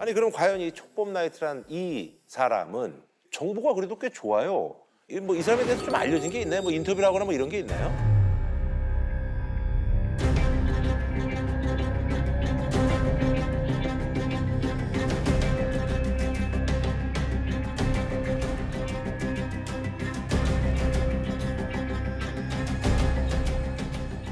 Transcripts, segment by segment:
아니 그럼 과연 이 촉법 나이트란 이 사람은 정보가 그래도 꽤 좋아요. 뭐 이 사람에 대해서 좀 알려진 게 있나요? 뭐 인터뷰를 하거나 뭐 이런 게 있나요?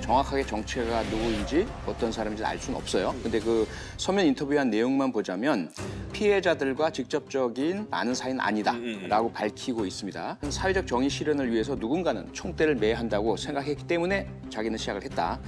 정확하게 정체가 누구인지 어떤 사람인지 알 수는 없어요. 근데 그 서면 인터뷰한 내용만 보자면 피해자들과 직접적인 아는 사이는 아니다라고 밝히고 있습니다. 사회적 정의 실현을 위해서 누군가는 총대를 매야 한다고 생각했기 때문에 자기는 시작을 했다.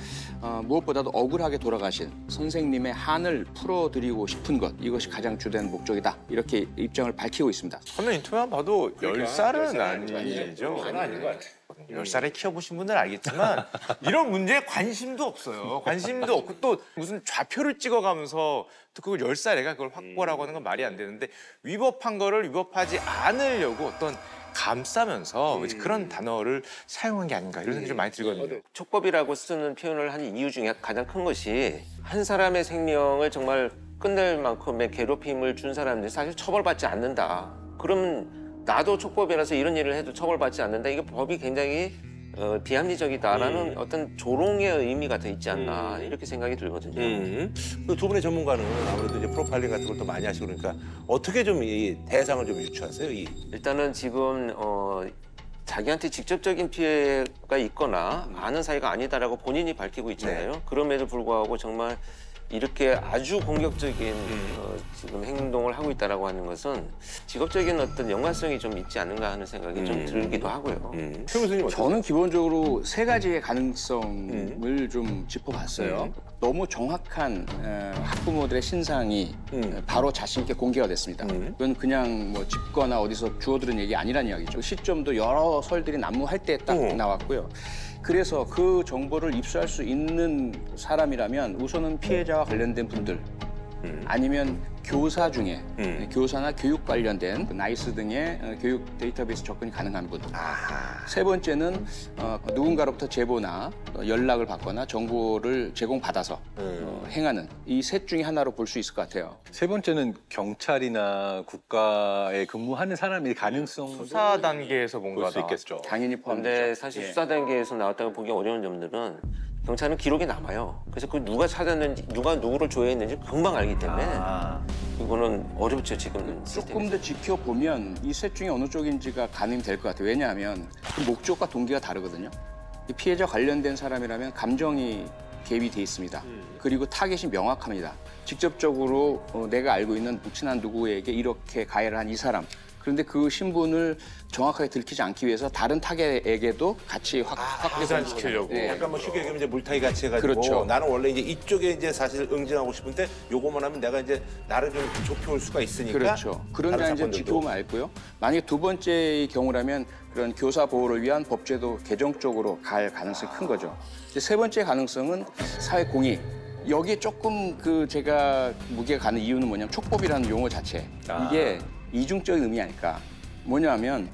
무엇보다도 억울하게 돌아가신 선생님의 한을 풀어드리고 싶은 것, 이것이 가장 주된 목적이다. 이렇게 입장을 밝히고 있습니다. 서면 인터뷰만 봐도 10살은 아니죠. 아닌 것 같아요. 10살에 키워보신 분들은 알겠지만 이런 문제에 관심도 없어요. 관심도 없고 또 무슨 좌표를 찍어가면서 또 그걸 10살 애가 그걸 확보라고 하는 건 말이 안 되는데 위법한 거를 위법하지 않으려고 어떤 감싸면서 그런 단어를 사용한 게 아닌가 이런 생각이 좀 많이 들거든요. 촉법이라고 쓰는 표현을 한 이유 중에 가장 큰 것이 한 사람의 생명을 정말 끝낼 만큼의 괴롭힘을 준 사람들이 사실 처벌받지 않는다. 그러면 나도 촉법이라서 이런 일을 해도 처벌받지 않는다. 이게 법이 굉장히 비합리적이다라는 어떤 조롱의 의미가 더 있지 않나 이렇게 생각이 들거든요. 그 두 분의 전문가는 아무래도 이제 프로파일링 같은 걸 또 많이 하시고 그러니까 어떻게 좀 이 대상을 좀 유추하세요? 일단은 지금 자기한테 직접적인 피해가 있거나 아는 사이가 아니다라고 본인이 밝히고 있잖아요. 네. 그럼에도 불구하고 정말 이렇게 아주 공격적인 지금 행동을 하고 있다라고 하는 것은 직업적인 어떤 연관성이 좀 있지 않는가 하는 생각이 좀 들기도 하고요. 최 교수님 어떠세요? 저는 기본적으로 세 가지의 가능성을 좀 짚어봤어요. 너무 정확한 학부모들의 신상이 바로 자신 있게 공개가 됐습니다. 이건 그냥 뭐 짚거나 어디서 주워들은 얘기 아니란 이야기죠. 시점도 여러 설들이 난무할 때 딱 나왔고요. 그래서 그 정보를 입수할 수 있는 사람이라면 우선은 피해자와 관련된 분들 아니면 교사 중에 교사나 교육 관련된 나이스 등의 교육 데이터베이스 접근이 가능한 분. 세 번째는 누군가로부터 제보나 연락을 받거나 정보를 제공받아서 행하는 이 셋 중에 하나로 볼 수 있을 것 같아요. 세 번째는 경찰이나 국가에 근무하는 사람일 가능성 수사 단계에서 뭔가 볼 수 있겠죠. 당연히 포함되죠. 근데 사실 수사 단계에서 나왔다고 보기 어려운 점들은 경찰은 기록이 남아요. 그래서 그 누가 찾았는지, 누가 누구를 조회했는지 금방 알기 때문에 이거는 어렵죠, 지금 조금 더 지켜보면 이 셋 중에 어느 쪽인지가 가늠이 될 것 같아요. 왜냐하면 그 목적과 동기가 다르거든요. 이 피해자 관련된 사람이라면 감정이 개입이 돼 있습니다. 그리고 타겟이 명확합니다. 직접적으로 내가 알고 있는 친한 누구에게 이렇게 가해를 한 이 사람. 그런데 그 신분을 정확하게 들키지 않기 위해서 다른 타겟에게도 같이 확산시키려고. 네. 약간 뭐 쉽게 얘기하면 이제 물타기 같이 해가지고 그렇죠. 나는 원래 이제 이쪽에 이제 사실 응징하고 싶은데 요거만 하면 내가 이제 나를 좀 좁혀올 수가 있으니까. 그렇죠. 그런 다른 데 이제 사건들도. 지켜보면 알고요. 만약에 두 번째의 경우라면 그런 교사 보호를 위한 법제도 개정 쪽으로 갈 가능성이 큰 거죠. 이제 세 번째 가능성은 사회 공익. 여기에 조금 제가 무게가 가는 이유는 뭐냐면 촉법이라는 용어 자체. 이게 이중적인 의미 아닐까. 뭐냐면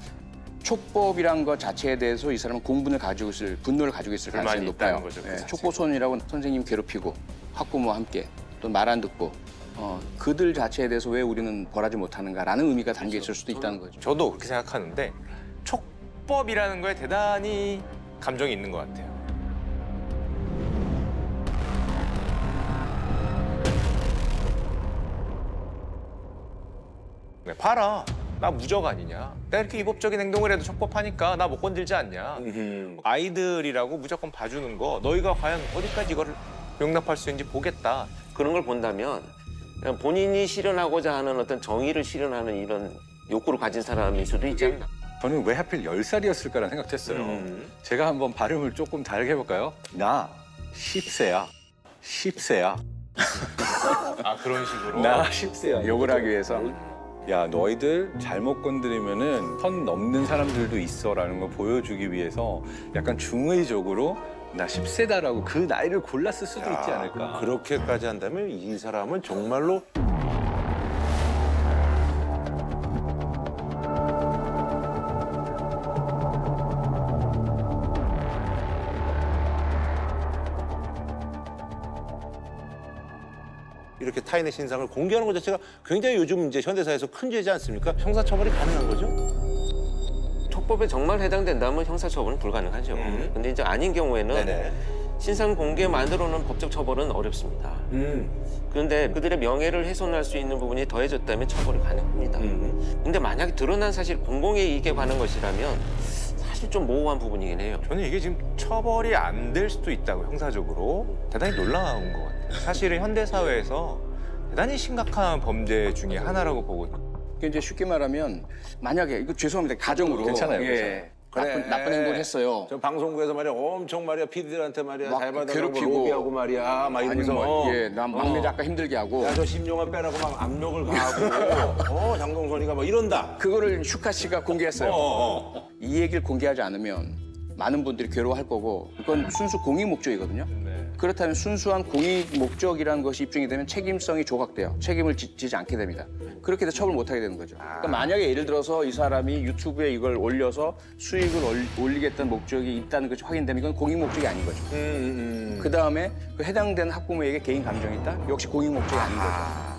촉법이란 것 자체에 대해서 이 사람은 공분을 가지고 있을, 분노를 가지고 있을 가능성이 높아요. 거죠, 그 예, 자체가. 촉법소년이라고 선생님 괴롭히고 학부모와 함께 또 말 안 듣고 그들 자체에 대해서 왜 우리는 벌하지 못하는가라는 의미가 담겨 있을 수도 있다는 거죠. 저도 그렇게 생각하는데 촉법이라는 거에 대단히 감정이 있는 것 같아요. 네, 봐라. 나 무적 아니냐. 내가 이렇게 위법적인 행동을 해도 촉법하니까 나 못 건들지 않냐. 아이들이라고 무조건 봐주는 거 너희가 과연 어디까지 이거를 용납할 수 있는지 보겠다. 그런 걸 본다면 그냥 본인이 실현하고자 하는 어떤 정의를 실현하는 이런 욕구를 가진 사람일 수도 있지 않나. 저는 왜 하필 10살이었을까라는 생각도 했어요. 제가 한번 발음을 조금 다르게 해볼까요? 나 10세야. 10세야. 아 그런 식으로. 나 10세야. 욕을 하기 위해서. 야, 너희들 잘못 건드리면은 선 넘는 사람들도 있어라는 걸 보여주기 위해서 약간 중의적으로 나 10세다라고 그 나이를 골랐을 수도 있지 않을까. 그렇게까지 한다면 이 사람은 정말로 이렇게 타인의 신상을 공개하는 것 자체가 굉장히 요즘 이제 현대사회에서 큰 죄지 않습니까? 형사처벌이 가능한 거죠? 촉법에 정말 해당된다면 형사처벌은 불가능하죠. 근데 이제 아닌 경우에는 네네. 신상 공개만으로는 법적 처벌은 어렵습니다. 그런데 그들의 명예를 훼손할 수 있는 부분이 더해졌다면 처벌이 가능합니다. 근데 만약에 드러난 사실 공공의 이익에 관한 것이라면 사실 좀 모호한 부분이긴 해요. 저는 이게 지금 처벌이 안 될 수도 있다고 형사적으로 대단히 놀라운 것 같아요. 사실은 현대 사회에서 대단히 심각한 범죄 중에 하나라고 보거든요. 그러니까 이제 쉽게 말하면 만약에 이거 죄송합니다 가정으로 괜찮아요, 예, 나쁜 행동을 했어요. 저 방송국에서 말이야 엄청 말이야 PD들한테 말이야 막 잘 받아라고 괴롭히고. 로비하고 말이야 막 아니 이러면서 뭐, 예, 나 막내 작가 힘들게 하고 야저 심용환 빼라고 막 압력을 가하고 장동선이가 막 이런다. 그거를 슈카 씨가 공개했어요. 어. 이 얘기를 공개하지 않으면 많은 분들이 괴로워할 거고 그건 순수 공익 목적이거든요. 그렇다면 순수한 공익 목적이라는 것이 입증이 되면 책임성이 조각돼요. 책임을 지지 않게 됩니다. 그렇게 해서 처벌 못하게 되는 거죠. 그러니까 만약에 예를 들어서 이 사람이 유튜브에 이걸 올려서 수익을 올리겠다는 목적이 있다는 것이 확인되면 이건 공익 목적이 아닌 거죠. 그다음에 그 해당되는 학부모에게 개인 감정이 있다? 역시 공익 목적이 아닌 거죠.